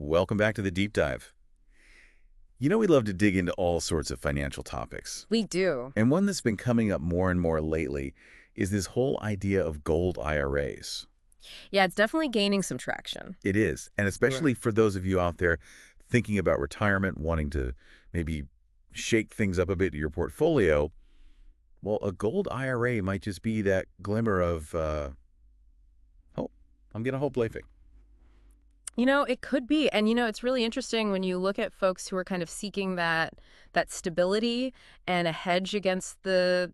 Welcome back to the Deep Dive. You know we love to dig into all sorts of financial topics. We do. And one that's been coming up more and more lately is this whole idea of gold IRAs. Yeah, it's definitely gaining some traction. It is, and especially for those of you out there thinking about retirement, wanting to maybe shake things up a bit in your portfolio, well, a gold IRA might just be that glimmer of hope. I'm going to hope leifing. It could be. And, it's really interesting when you look at folks who are kind of seeking that stability and a hedge against the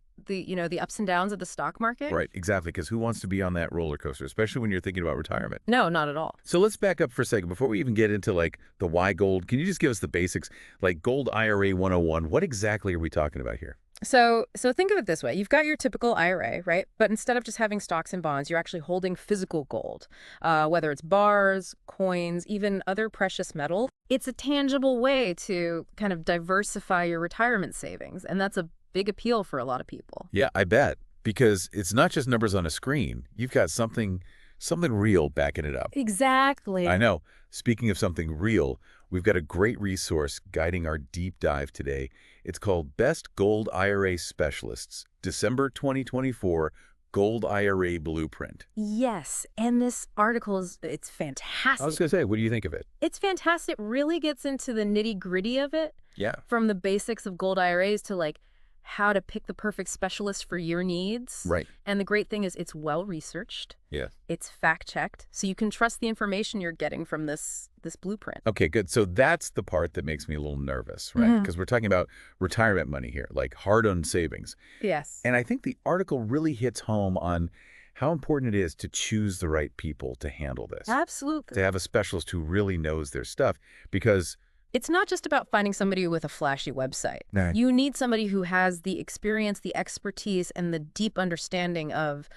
ups and downs of the stock market. Right, exactly, because who wants to be on that roller coaster, especially when you're thinking about retirement? No, not at all. So let's back up for a second. Before we even get into, like, the why gold, can you just give us the basics? Like, Gold IRA 101, what exactly are we talking about here? So think of it this way. You've got your typical IRA, right? But instead of just having stocks and bonds, you're actually holding physical gold, whether it's bars, coins, even other precious metal. It's a tangible way to kind of diversify your retirement savings. And that's a big appeal for a lot of people. Yeah, I bet. Because it's not just numbers on a screen. You've got something real backing it up. Exactly. I know. Speaking of something real, we've got a great resource guiding our deep dive today. It's called Best Gold IRA Specialists, December 2024 Gold IRA Blueprint. Yes, and this article it's fantastic. I was going to say, what do you think of it? It's fantastic. Really gets into the nitty-gritty of it. Yeah. From the basics of gold IRAs to like how to pick the perfect specialist for your needs. Right. And the great thing is it's well-researched. Yeah. It's fact-checked, so you can trust the information you're getting from this blueprint. Okay, good. So that's the part that makes me a little nervous, right? Because we're talking about retirement money here, like hard-earned savings. Yes. And I think the article really hits home on how important it is to choose the right people to handle this. Absolutely. To have a specialist who really knows their stuff, because it's not just about finding somebody with a flashy website. No. You need somebody who has the experience, the expertise, and the deep understanding of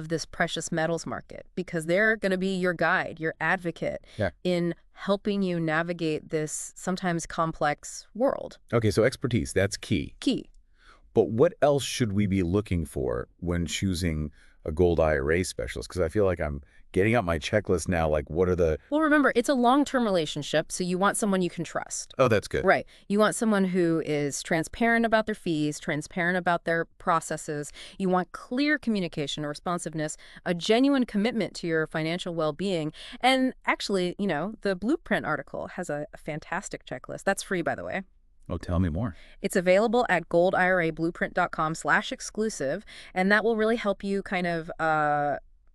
this precious metals market, because they're going to be your guide, your advocate in helping you navigate this sometimes complex world. Okay, so expertise, that's key. Key. But what else should we be looking for when choosing a gold IRA specialist? Because I feel like I'm getting out my checklist now, like what are the... Well, remember, it's a long-term relationship, so you want someone you can trust. Oh, that's good. Right. You want someone who is transparent about their fees, transparent about their processes. You want clear communication or responsiveness, a genuine commitment to your financial well-being. And actually, the Blueprint article has a fantastic checklist. That's free, by the way. Oh, tell me more. It's available at goldirablueprint.com/exclusive, and that will really help you kind of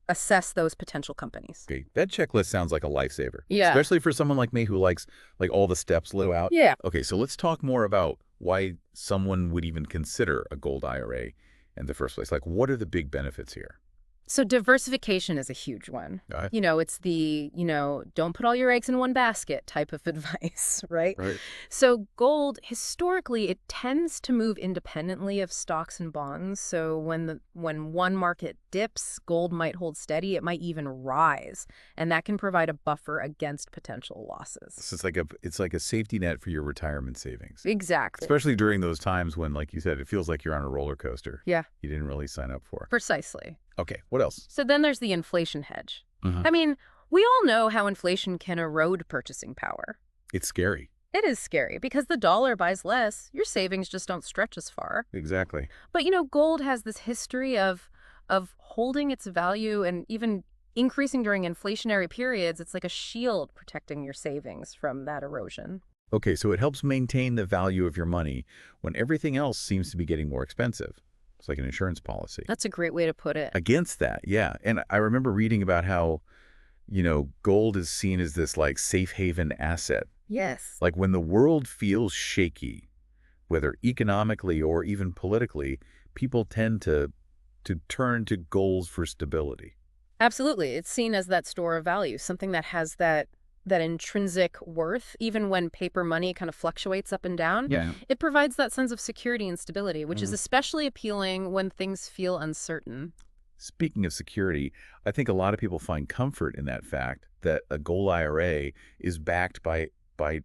assess those potential companies. Okay, that checklist sounds like a lifesaver. Yeah. Especially for someone like me who likes like all the steps laid out. Yeah. Okay, so let's talk more about why someone would even consider a gold IRA in the first place. Like, what are the big benefits here? So diversification is a huge one. Right. It's the, don't put all your eggs in one basket type of advice, right? Right. So gold, historically, it tends to move independently of stocks and bonds. So when one market dips, gold might hold steady. It might even rise. And that can provide a buffer against potential losses. So it's like a safety net for your retirement savings. Exactly. Especially during those times when, like you said, it feels like you're on a roller coaster. Yeah. You didn't really sign up for. Precisely. Okay, what else? So then there's the inflation hedge. Mhm. I mean, we all know how inflation can erode purchasing power. It's scary. It is scary because the dollar buys less. Your savings just don't stretch as far. Exactly. But, gold has this history of holding its value and even increasing during inflationary periods. It's like a shield protecting your savings from that erosion. Okay, so it helps maintain the value of your money when everything else seems to be getting more expensive. It's like an insurance policy. That's a great way to put it. Against that, yeah. And I remember reading about how, gold is seen as this like safe haven asset. Yes. Like when the world feels shaky, whether economically or even politically, people tend to turn to gold for stability. Absolutely. It's seen as that store of value, something that has that intrinsic worth, even when paper money kind of fluctuates up and down. Yeah. It provides that sense of security and stability, which is especially appealing when things feel uncertain. Speaking of security, I think a lot of people find comfort in that fact that a gold IRA is backed by a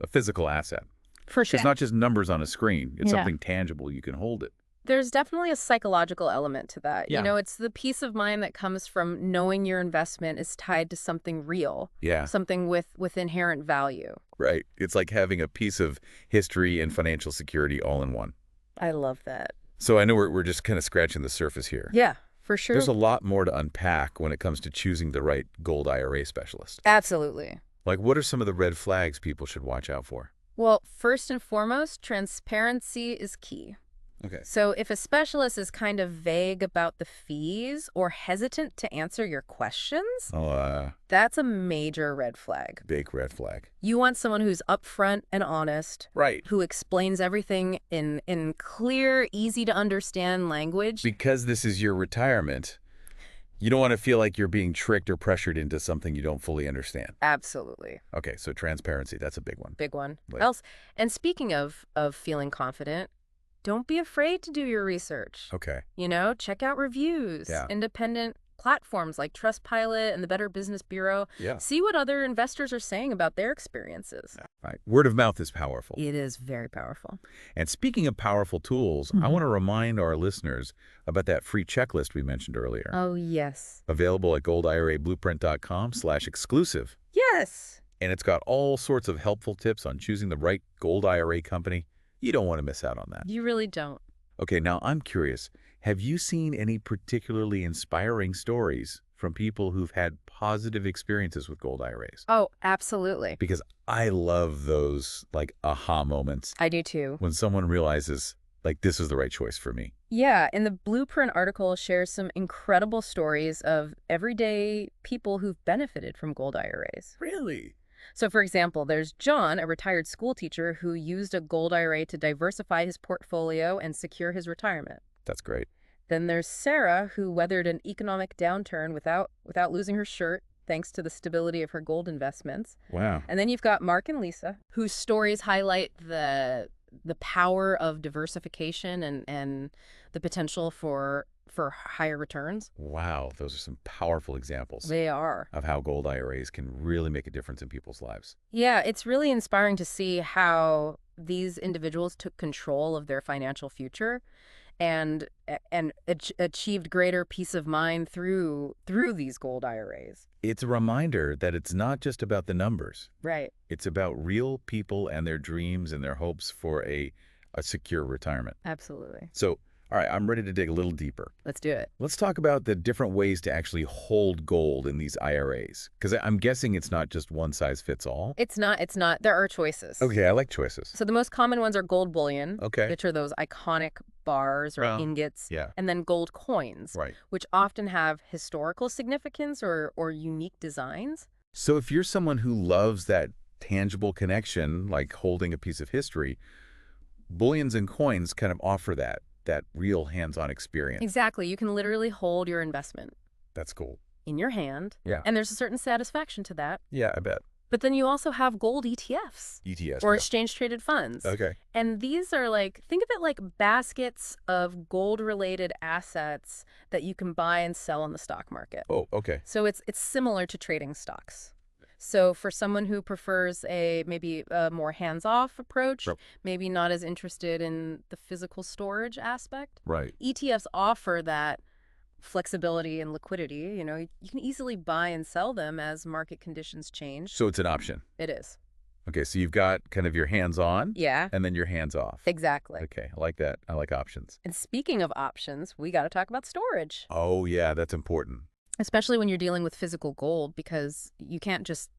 physical asset. For sure. It's not just numbers on a screen. It's Yeah. something tangible. You can hold it. There's definitely a psychological element to that. Yeah. It's the peace of mind that comes from knowing your investment is tied to something real, Yeah, something with inherent value. right. It's like having a piece of history and financial security all in one. I love that. So I know we're just kind of scratching the surface here. Yeah, for There's sure. a lot more to unpack when it comes to choosing the right gold IRA specialist. Absolutely. Like, what are some of the red flags people should watch out for? Well, first and foremost, transparency is key. Okay. So if a specialist is kind of vague about the fees or hesitant to answer your questions, Oh, that's a major red flag. big red flag. You want someone who's upfront and honest, Right. who explains everything in clear, easy to understand language. Because this is your retirement, you don't want to feel like you're being tricked or pressured into something you don't fully understand. Absolutely. Okay, so transparency, that's a big one. Big one. Like- Else, and speaking of feeling confident, don't be afraid to do your research. Okay. Check out reviews, Yeah. independent platforms like Trustpilot and the Better Business Bureau. Yeah. See what other investors are saying about their experiences. Right. Word of mouth is powerful. It is very powerful. And speaking of powerful tools, I want to remind our listeners about that free checklist we mentioned earlier. Oh, yes. Available at goldirablueprint.com/exclusive. Yes. And it's got all sorts of helpful tips on choosing the right gold IRA company. You don't want to miss out on that. You really don't. Okay, now I'm curious. Have you seen any particularly inspiring stories from people who've had positive experiences with gold IRAs? Oh, absolutely. Because I love those, like, aha moments I do too. when someone realizes, like, this is the right choice for me. Yeah, and the Blueprint article shares some incredible stories of everyday people who've benefited from gold IRAs. Really? So, for example, there's John, a retired school teacher who used a gold IRA to diversify his portfolio and secure his retirement. That's great. Then there's Sarah, who weathered an economic downturn without losing her shirt, thanks to the stability of her gold investments. Wow. And then you've got Mark and Lisa, whose stories highlight the power of diversification and the potential for higher returns. Wow, those are some powerful examples They are. of how gold IRAs can really make a difference in people's lives. Yeah, it's really inspiring to see how these individuals took control of their financial future and achieved greater peace of mind through these gold IRAs. It's a reminder that it's not just about the numbers. Right. It's about real people and their dreams and their hopes for a secure retirement. Absolutely. So, all right, I'm ready to dig a little deeper. Let's do it. Let's talk about the different ways to actually hold gold in these IRAs. Because I'm guessing it's not just one size fits all. It's not. There are choices. Okay, I like choices. So the most common ones are gold bullion, Okay. which are those iconic bars or Well, ingots, yeah. and then gold coins, Right. which often have historical significance or unique designs. So if you're someone who loves that tangible connection, like holding a piece of history, bullions and coins kind of offer that real hands-on experience. Exactly. You can literally hold your investment That's cool. in your hand, Yeah. and there's a certain satisfaction to that. Yeah, I bet. But then you also have gold ETFs ETS. or yeah. exchange-traded funds. Okay. And these are think of it like baskets of gold-related assets that you can buy and sell on the stock market. Oh, okay. So it's similar to trading stocks. So for someone who prefers maybe a more hands-off approach, Yep. maybe not as interested in the physical storage aspect, Right. ETFs offer that flexibility and liquidity. You can easily buy and sell them as market conditions change. So it's an option. It is. Okay, so you've got kind of your hands-on Yeah, and then your hands-off. exactly. Okay, I like that. I like options. And speaking of options, we got to talk about storage, Oh, yeah, that's important. especially when you're dealing with physical gold, because you can't just,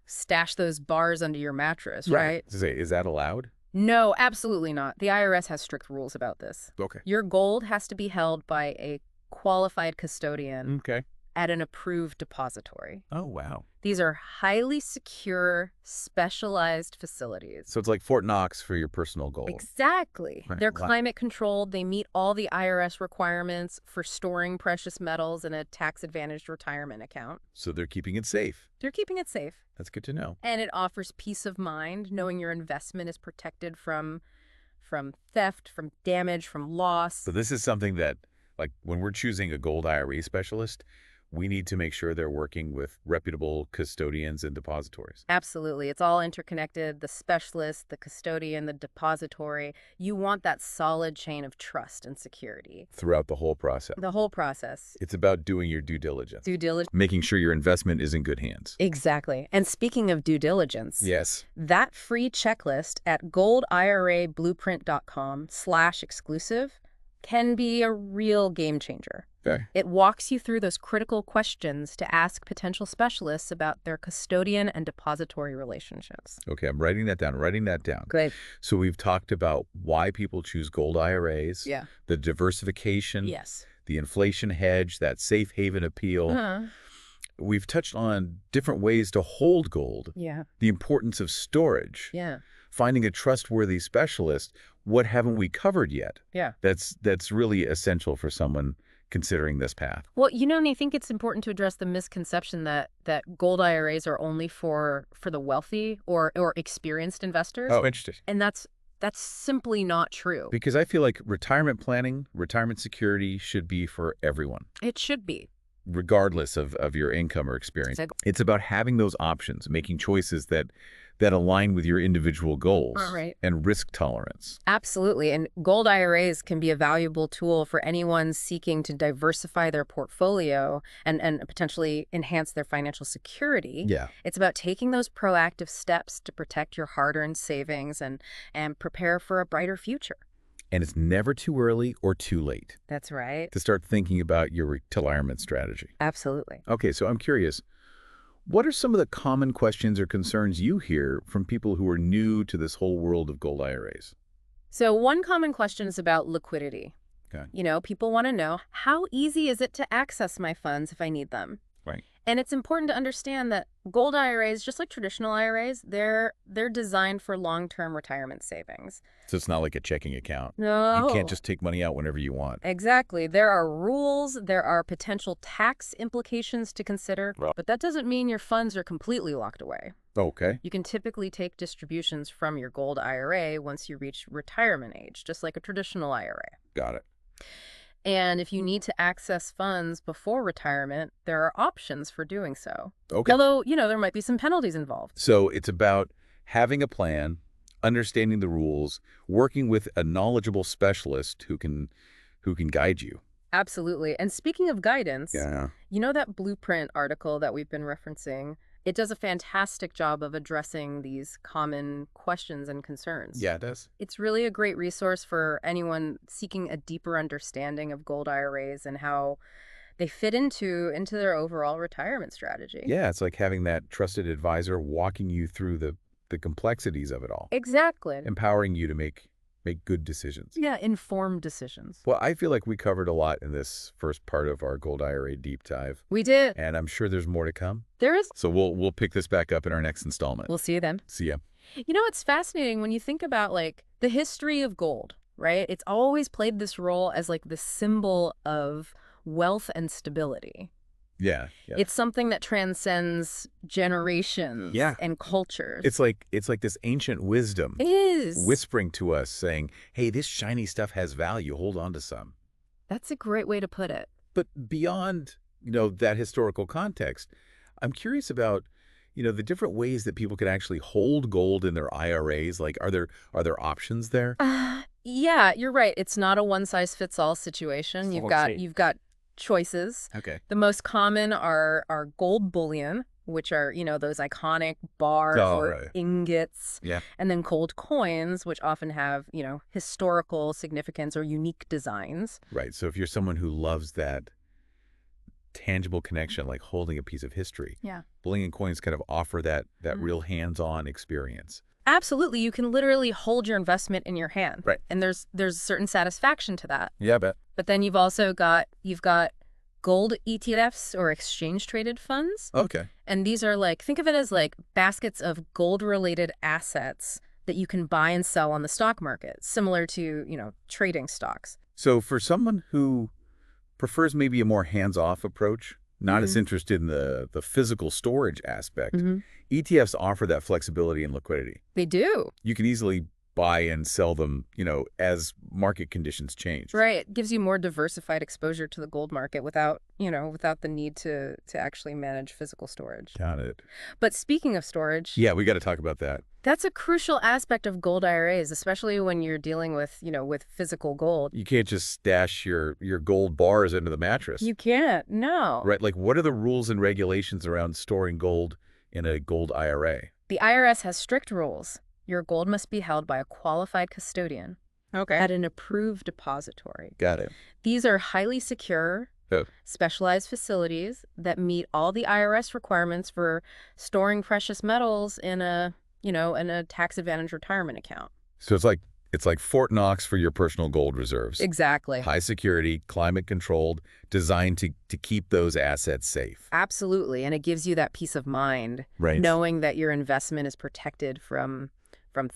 stash those bars under your mattress, right? To say, is that allowed? No, absolutely not. The IRS has strict rules about this. Okay. Your gold has to be held by a qualified custodian Okay. at an approved depository. Oh, wow. These are highly secure, specialized facilities. So it's like Fort Knox for your personal gold. Exactly. Right. They're Wow. climate controlled. They meet all the IRS requirements for storing precious metals in a tax-advantaged retirement account. So they're keeping it safe. They're keeping it safe. That's good to know. And it offers peace of mind, knowing your investment is protected from theft, from damage, from loss. So this is something that, like, when we're choosing a gold IRA specialist, we need to make sure they're working with reputable custodians and depositories. Absolutely. It's all interconnected. The specialist, the custodian, the depository. You want that solid chain of trust and security. Throughout the whole process. The whole process. It's about doing your due diligence. Due diligence. Making sure your investment is in good hands. Exactly. And speaking of due diligence, Yes. that free checklist at goldirablueprint.com/exclusive can be a real game changer. Okay. It walks you through those critical questions to ask potential specialists about their custodian and depository relationships. Okay, I'm writing that down. Great. So we've talked about why people choose gold IRAs, Yeah. the diversification, Yes. the inflation hedge, that safe haven appeal. Uh-huh. We've touched on different ways to hold gold, Yeah. the importance of storage, Yeah. finding a trustworthy specialist. What haven't we covered yet? Yeah. That's really essential for someone considering this path. Well, and I think it's important to address the misconception that gold IRAs are only for the wealthy or experienced investors. Oh, interesting. And that's simply not true. Because I feel like retirement planning, retirement security should be for everyone, It should be. regardless of your income or experience. It's about having those options, making choices that align with your individual goals Right. and risk tolerance. Absolutely. And gold IRAs can be a valuable tool for anyone seeking to diversify their portfolio and potentially enhance their financial security. Yeah. It's about taking those proactive steps to protect your hard-earned savings and prepare for a brighter future. And it's never too early or too late That's right. to start thinking about your retirement strategy. Absolutely. Okay, so I'm curious, what are some of the common questions or concerns you hear from people who are new to this whole world of gold IRAs? So one common question is about liquidity. Okay. People want to know, how easy is it to access my funds if I need them? Right. And it's important to understand that gold IRAs, just like traditional IRAs, they're designed for long-term retirement savings. So it's not like a checking account. No. You can't just take money out whenever you want. Exactly. There are rules, there are potential tax implications to consider, Right. but that doesn't mean your funds are completely locked away. Okay. You can typically take distributions from your gold IRA once you reach retirement age, just like a traditional IRA. Got it. And if you need to access funds before retirement, there are options for doing so. Okay. Although, there might be some penalties involved. So it's about having a plan, understanding the rules, working with a knowledgeable specialist who can guide you. Absolutely. And speaking of guidance, Yeah. that Blueprint article that we've been referencing, it does a fantastic job of addressing these common questions and concerns. Yeah, it does. It's really a great resource for anyone seeking a deeper understanding of gold IRAs and how they fit into their overall retirement strategy. Yeah, it's like having that trusted advisor walking you through the complexities of it all, Exactly. empowering you to make good decisions. Yeah, informed decisions. Well, I feel like we covered a lot in this first part of our Gold IRA deep dive, We did. and I'm sure there's more to come. There is. So we'll pick this back up in our next installment. We'll see you then. See ya. It's fascinating when you think about the history of gold, right? It's always played this role as the symbol of wealth and stability. Yeah. It's something that transcends generations and cultures. It's like this ancient wisdom It is. whispering to us saying, hey, this shiny stuff has value. Hold on to some. That's a great way to put it. But beyond, that historical context, I'm curious about, the different ways that people can actually hold gold in their IRAs. Like, are there options there? Yeah, you're right. It's not a one-size-fits-all situation. You've got choices. Okay. The most common are gold bullion, which are, those iconic bars or right. ingots. Yeah. And then gold coins, which often have, historical significance or unique designs. Right. So if you're someone who loves that tangible connection, like holding a piece of history, Yeah. bullion coins kind of offer that real hands-on experience. Absolutely. You can literally hold your investment in your hand. Right. And there's a certain satisfaction to that. Yeah, I bet. But then you've also got gold ETFs or exchange traded funds. Okay. And these are think of it as baskets of gold related assets that you can buy and sell on the stock market, similar to, trading stocks. So for someone who prefers maybe a more hands-off approach, not as interested in the physical storage aspect, ETFs offer that flexibility and liquidity. They do. You can easily buy and sell them, as market conditions change. Right. It gives you more diversified exposure to the gold market without the need to actually manage physical storage. Got it. But speaking of storage, Yeah, we got to talk about that. that's a crucial aspect of gold IRAs, especially when you're dealing with physical gold. You can't just stash your gold bars into the mattress. You can't. No. Right? Like, what are the rules and regulations around storing gold in a gold IRA? The IRS has strict rules. Your gold must be held by a qualified custodian at an approved depository. Got it. These are highly secure, specialized facilities that meet all the IRS requirements for storing precious metals in a tax-advantaged retirement account. So it's like Fort Knox for your personal gold reserves. Exactly. High security, climate controlled, designed to keep those assets safe. Absolutely. And it gives you that peace of mind, Right. knowing that your investment is protected from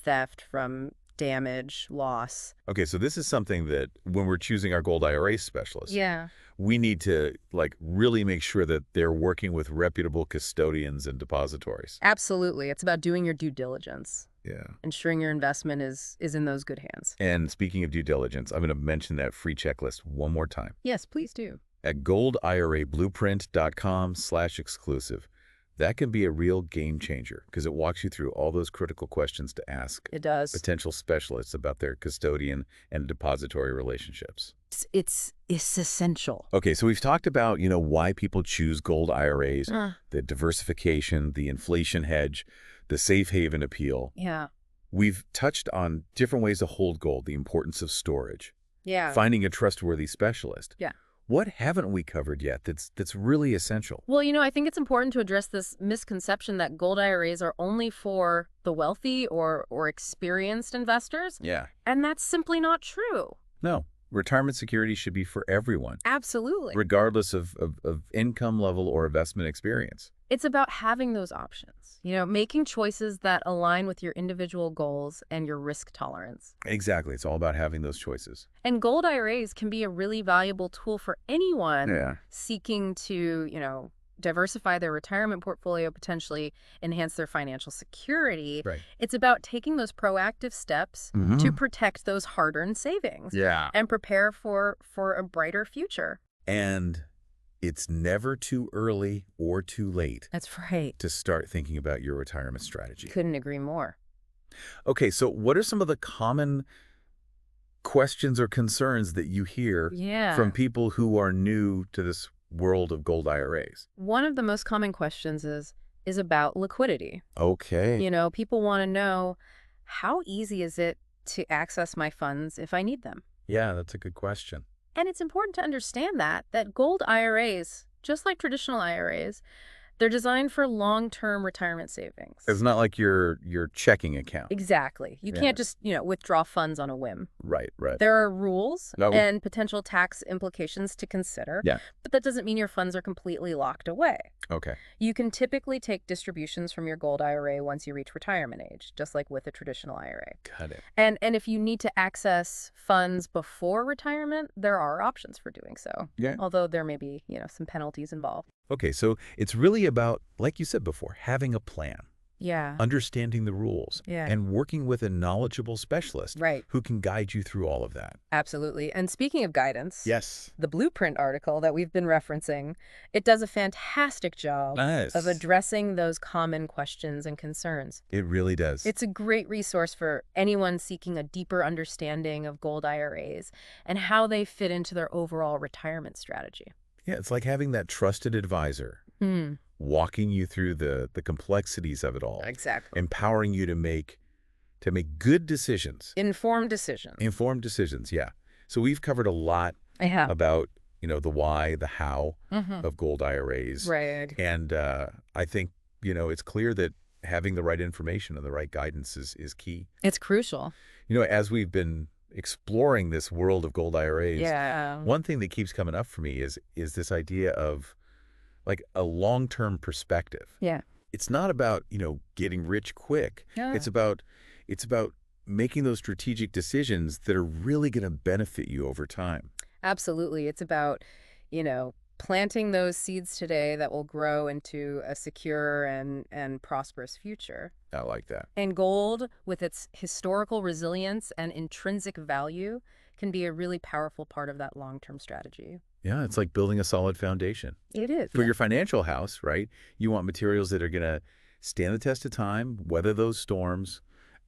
theft, from damage, loss. Okay, so this is something that when we're choosing our gold IRA specialist, Yeah. we need to really make sure that they're working with reputable custodians and depositories. Absolutely. It's about doing your due diligence, Yeah. ensuring your investment is in those good hands. And speaking of due diligence, I'm going to mention that free checklist one more time. Yes, please do. At goldirablueprint.com/exclusive. That can be a real game changer because it walks you through all those critical questions to ask It does. potential specialists about their custodian and depository relationships. It's essential. Okay, so we've talked about, why people choose gold IRAs, Uh, the diversification, the inflation hedge, the safe haven appeal. yeah. We've touched on different ways to hold gold, the importance of storage, Yeah. finding a trustworthy specialist. Yeah. What haven't we covered yet that's really essential? Well, I think it's important to address this misconception that gold IRAs are only for the wealthy or experienced investors, Yeah. and that's simply not true. No, retirement security should be for everyone, Absolutely. regardless of income level or investment experience. It's about having those options, making choices that align with your individual goals and your risk tolerance. Exactly. It's all about having those choices. And gold IRAs can be a really valuable tool for anyone Yeah. seeking to, diversify their retirement portfolio, potentially enhance their financial security. Right. It's about taking those proactive steps to protect those hard-earned savings Yeah. and prepare for a brighter future. And it's never too early or too late That's right. to start thinking about your retirement strategy. Couldn't agree more. Okay, so what are some of the common questions or concerns that you hear Yeah. from people who are new to this world of gold IRAs? One of the most common questions is about liquidity. Okay. People want to know, how easy is it to access my funds if I need them? Yeah, that's a good question. And it's important to understand that gold IRAs, just like traditional IRAs, they're designed for long-term retirement savings. It's not like your checking account. Exactly. You Yeah. can't just, withdraw funds on a whim. Right. There are rules No. and potential tax implications to consider, Yeah. but that doesn't mean your funds are completely locked away. Okay. You can typically take distributions from your gold IRA once you reach retirement age, just like with a traditional IRA. Got it. And if you need to access funds before retirement, there are options for doing so. Yeah. Although there may be, some penalties involved. Okay, so it's really about, like you said before, having a plan, Yeah. understanding the rules, Yeah. and working with a knowledgeable specialist Right. who can guide you through all of that. Absolutely. And speaking of guidance, Yes. the Blueprint article that we've been referencing, it does a fantastic job Nice. of addressing those common questions and concerns. It really does. It's a great resource for anyone seeking a deeper understanding of gold IRAs and how they fit into their overall retirement strategy. Yeah, it's like having that trusted advisor Hmm. walking you through the complexities of it all, Exactly. empowering you to make good decisions, Informed decisions. informed decisions. Yeah. So we've covered a lot I have. about, the why, the how Mhm. of gold IRAs. Right. And I think, it's clear that having the right information and the right guidance is key. It's crucial. As we've been exploring this world of gold IRAs, Yeah. one thing that keeps coming up for me is this idea of like a long-term perspective. Yeah. It's not about, getting rich quick. Yeah. It's about making those strategic decisions that are really going to benefit you over time. Absolutely. It's about, planting those seeds today that will grow into a secure and prosperous future. I like that. And gold, with its historical resilience and intrinsic value, can be a really powerful part of that long-term strategy. Yeah, it's like building a solid foundation. It is. For your financial house, right? You want materials that are going to stand the test of time, weather those storms,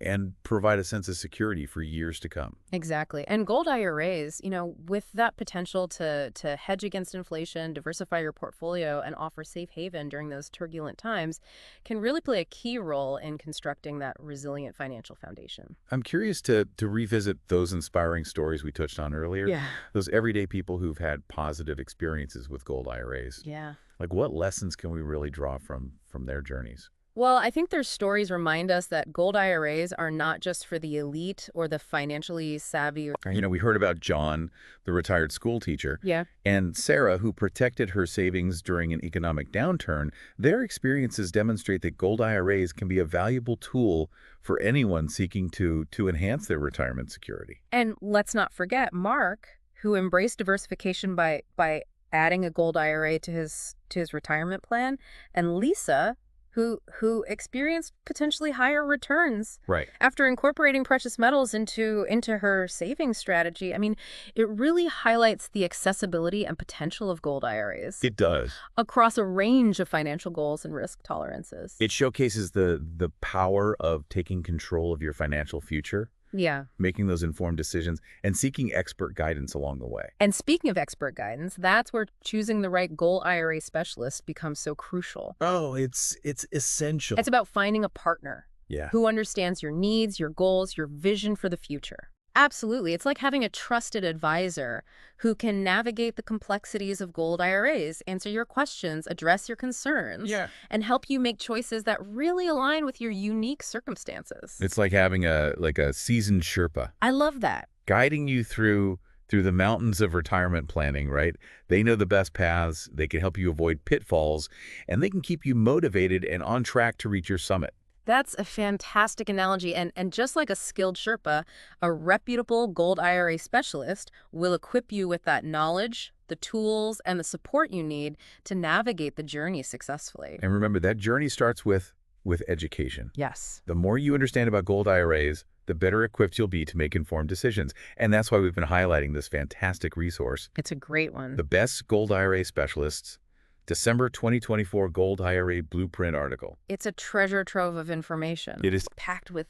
and provide a sense of security for years to come. Exactly. And gold IRAs, with that potential to hedge against inflation, diversify your portfolio, and offer safe haven during those turbulent times, can really play a key role in constructing that resilient financial foundation. I'm curious to revisit those inspiring stories we touched on earlier. Yeah. Those everyday people who've had positive experiences with gold IRAs. Yeah. Like, what lessons can we really draw from their journeys? Well, I think their stories remind us that gold IRAs are not just for the elite or the financially savvy. We heard about John, the retired school teacher, Yeah. and Sarah, who protected her savings during an economic downturn. Their experiences demonstrate that gold IRAs can be a valuable tool for anyone seeking to enhance their retirement security. And let's not forget Mark, who embraced diversification by adding a gold IRA to his retirement plan, and Lisa, who experienced potentially higher returns Right. after incorporating precious metals into her savings strategy. I mean, it really highlights the accessibility and potential of gold IRAs It does. across a range of financial goals and risk tolerances. It showcases the power of taking control of your financial future, Yeah. making those informed decisions, and seeking expert guidance along the way. And speaking of expert guidance, that's where choosing the right gold IRA specialist becomes so crucial. Oh, it's essential. It's about finding a partner Yeah. who understands your needs, your goals, your vision for the future. Absolutely. It's like having a trusted advisor who can navigate the complexities of gold IRAs, answer your questions, address your concerns, Yeah. and help you make choices that really align with your unique circumstances. It's like having a seasoned Sherpa I love that. guiding you through the mountains of retirement planning, right? They know the best paths, they can help you avoid pitfalls, and they can keep you motivated and on track to reach your summit. That's a fantastic analogy. And just like a skilled Sherpa, a reputable gold IRA specialist will equip you with that knowledge, the tools, and the support you need to navigate the journey successfully. And remember, that journey starts with education. Yes. The more you understand about gold IRAs, the better equipped you'll be to make informed decisions. And that's why we've been highlighting this fantastic resource, It's a great one. The Best Gold IRA Specialists, December 2024 Gold IRA Blueprint article. It's a treasure trove of information. It is. Packed with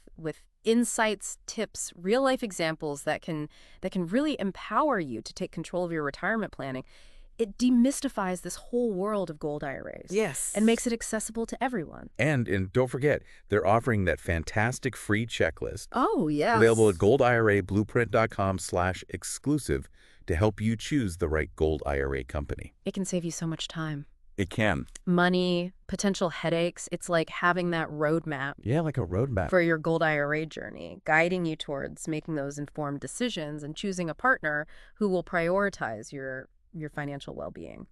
insights, tips, real-life examples that can really empower you to take control of your retirement planning. It demystifies this whole world of gold IRAs. Yes. And makes it accessible to everyone. And don't forget, they're offering that fantastic free checklist Oh, yes. available at goldirablueprint.com/exclusive to help you choose the right gold IRA company. It can save you so much time. It can. Money, potential headaches. It's like having that roadmap Yeah, like a roadmap. for your gold IRA journey, guiding you towards making those informed decisions and choosing a partner who will prioritize your financial well-being.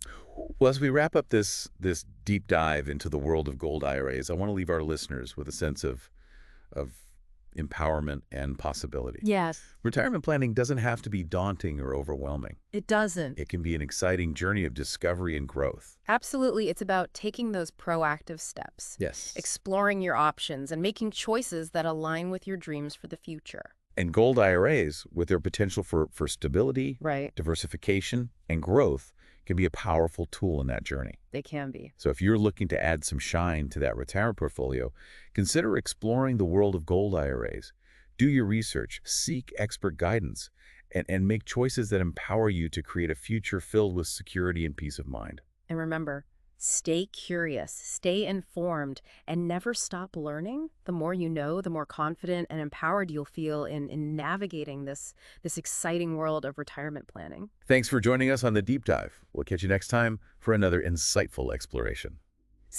Well, as we wrap up this deep dive into the world of gold IRAs, I want to leave our listeners with a sense of empowerment and possibility. Yes. Retirement planning doesn't have to be daunting or overwhelming. It doesn't. It can be an exciting journey of discovery and growth. Absolutely. It's about taking those proactive steps, Yes. exploring your options, and making choices that align with your dreams for the future. And gold IRAs, with their potential for stability, Right. diversification, and growth, can be a powerful tool in that journey. They can be. So if you're looking to add some shine to that retirement portfolio, consider exploring the world of gold IRAs. Do your research, seek expert guidance, and make choices that empower you to create a future filled with security and peace of mind. And remember, stay curious, stay informed, and never stop learning. The more you know, the more confident and empowered you'll feel in navigating this exciting world of retirement planning. Thanks for joining us on The Deep Dive. We'll catch you next time for another insightful exploration.